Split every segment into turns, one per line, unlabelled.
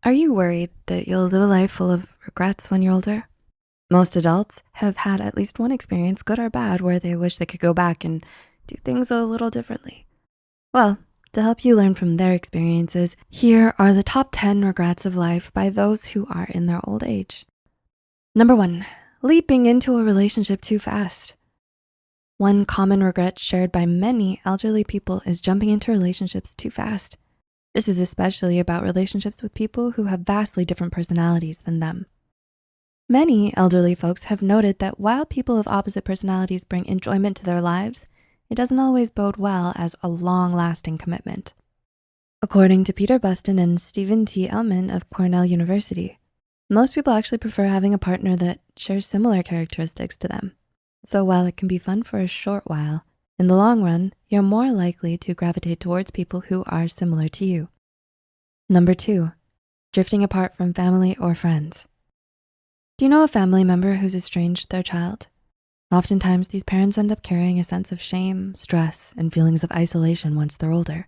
Are you worried that you'll live a life full of regrets when you're older? Most adults have had at least one experience, good or bad, where they wish they could go back and do things a little differently. Well, to help you learn from their experiences, here are the top 10 regrets of life by those who are in their old age. Number 1, leaping into a relationship too fast. One common regret shared by many elderly people is jumping into relationships too fast. This is especially about relationships with people who have vastly different personalities than them. Many elderly folks have noted that while people of opposite personalities bring enjoyment to their lives, it doesn't always bode well as a long-lasting commitment. According to Peter Buston and Stephen T. Ellman of Cornell University, most people actually prefer having a partner that shares similar characteristics to them. So while it can be fun for a short while, in the long run, you're more likely to gravitate towards people who are similar to you. Number 2, drifting apart from family or friends. Do you know a family member who's estranged their child? Oftentimes, these parents end up carrying a sense of shame, stress, and feelings of isolation once they're older.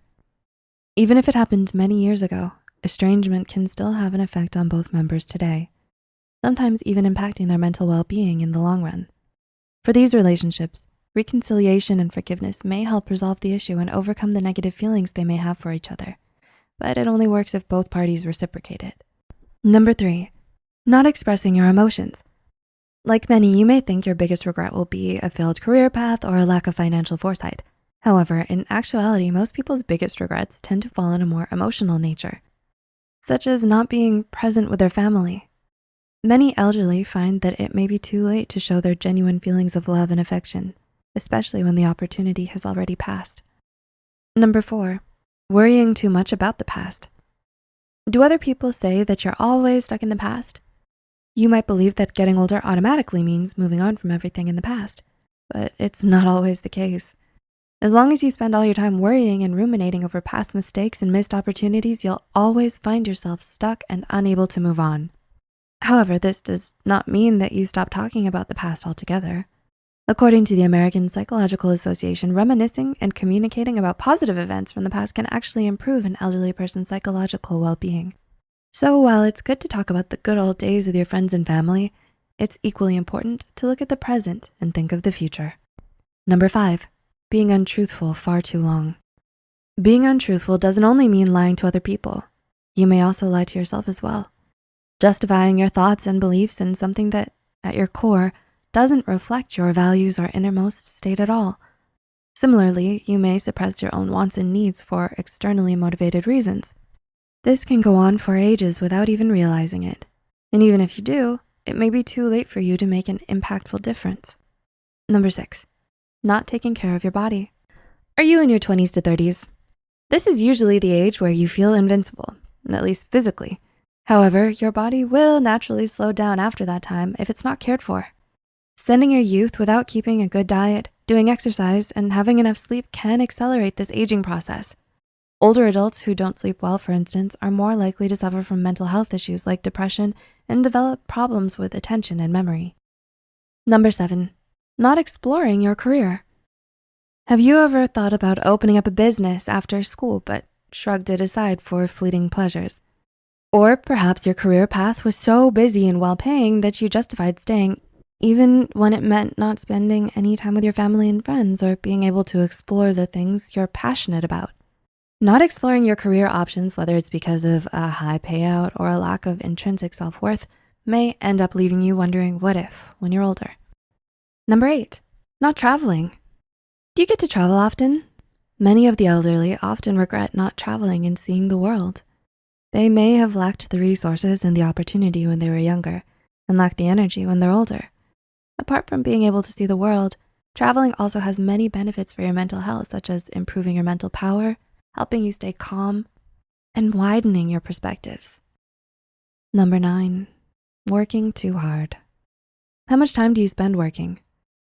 Even if it happened many years ago, estrangement can still have an effect on both members today, sometimes even impacting their mental well-being in the long run. For these relationships, reconciliation and forgiveness may help resolve the issue and overcome the negative feelings they may have for each other, but it only works if both parties reciprocate it. Number 3, not expressing your emotions. Like many, you may think your biggest regret will be a failed career path or a lack of financial foresight. However, in actuality, most people's biggest regrets tend to fall in a more emotional nature, such as not being present with their family. Many elderly find that it may be too late to show their genuine feelings of love and affection, especially when the opportunity has already passed. Number 4, worrying too much about the past. Do other people say that you're always stuck in the past? You might believe that getting older automatically means moving on from everything in the past, but it's not always the case. As long as you spend all your time worrying and ruminating over past mistakes and missed opportunities, you'll always find yourself stuck and unable to move on. However, this does not mean that you stop talking about the past altogether. According to the American Psychological Association, reminiscing and communicating about positive events from the past can actually improve an elderly person's psychological well-being. So while it's good to talk about the good old days with your friends and family, it's equally important to look at the present and think of the future. Number 5, being untruthful far too long. Being untruthful doesn't only mean lying to other people. You may also lie to yourself as well, justifying your thoughts and beliefs in something that, at your core, doesn't reflect your values or innermost state at all. Similarly, you may suppress your own wants and needs for externally motivated reasons. This can go on for ages without even realizing it. And even if you do, it may be too late for you to make an impactful difference. Number 6, not taking care of your body. Are you in your 20s to 30s? This is usually the age where you feel invincible, at least physically. However, your body will naturally slow down after that time if it's not cared for. Spending your youth without keeping a good diet, doing exercise, and having enough sleep can accelerate this aging process. Older adults who don't sleep well, for instance, are more likely to suffer from mental health issues like depression and develop problems with attention and memory. Number 7, not exploring your career. Have you ever thought about opening up a business after school but shrugged it aside for fleeting pleasures? Or perhaps your career path was so busy and well-paying that you justified staying even when it meant not spending any time with your family and friends or being able to explore the things you're passionate about. Not exploring your career options, whether it's because of a high payout or a lack of intrinsic self-worth, may end up leaving you wondering what if when you're older. Number 8, not traveling. Do you get to travel often? Many of the elderly often regret not traveling and seeing the world. They may have lacked the resources and the opportunity when they were younger and lack the energy when they're older. Apart from being able to see the world, traveling also has many benefits for your mental health, such as improving your mental power, helping you stay calm, and widening your perspectives. Number 9, working too hard. How much time do you spend working?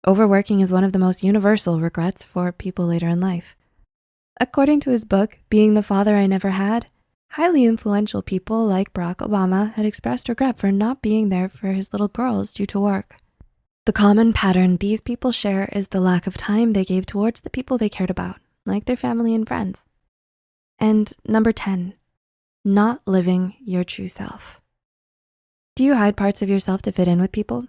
Overworking is one of the most universal regrets for people later in life. According to his book, Being the Father I Never Had, highly influential people like Barack Obama had expressed regret for not being there for his little girls due to work. The common pattern these people share is the lack of time they gave towards the people they cared about, like their family and friends. And number 10, Not living your true self. Do you hide parts of yourself to fit in with people?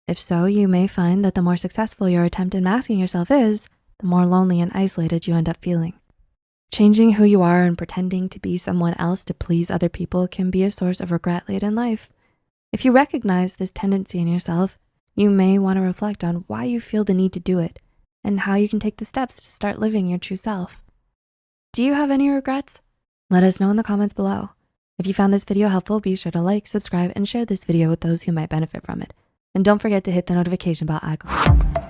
If so, you may find that the more successful your attempt at masking yourself is, the more lonely and isolated you end up feeling. Changing who you are and pretending to be someone else to please other people can be a source of regret late in life. If you recognize this tendency in yourself, you may wanna reflect on why you feel the need to do it and how you can take the steps to start living your true self. Do you have any regrets? Let us know in the comments below. If you found this video helpful, be sure to like, subscribe, and share this video with those who might benefit from it. And don't forget to hit the notification bell icon.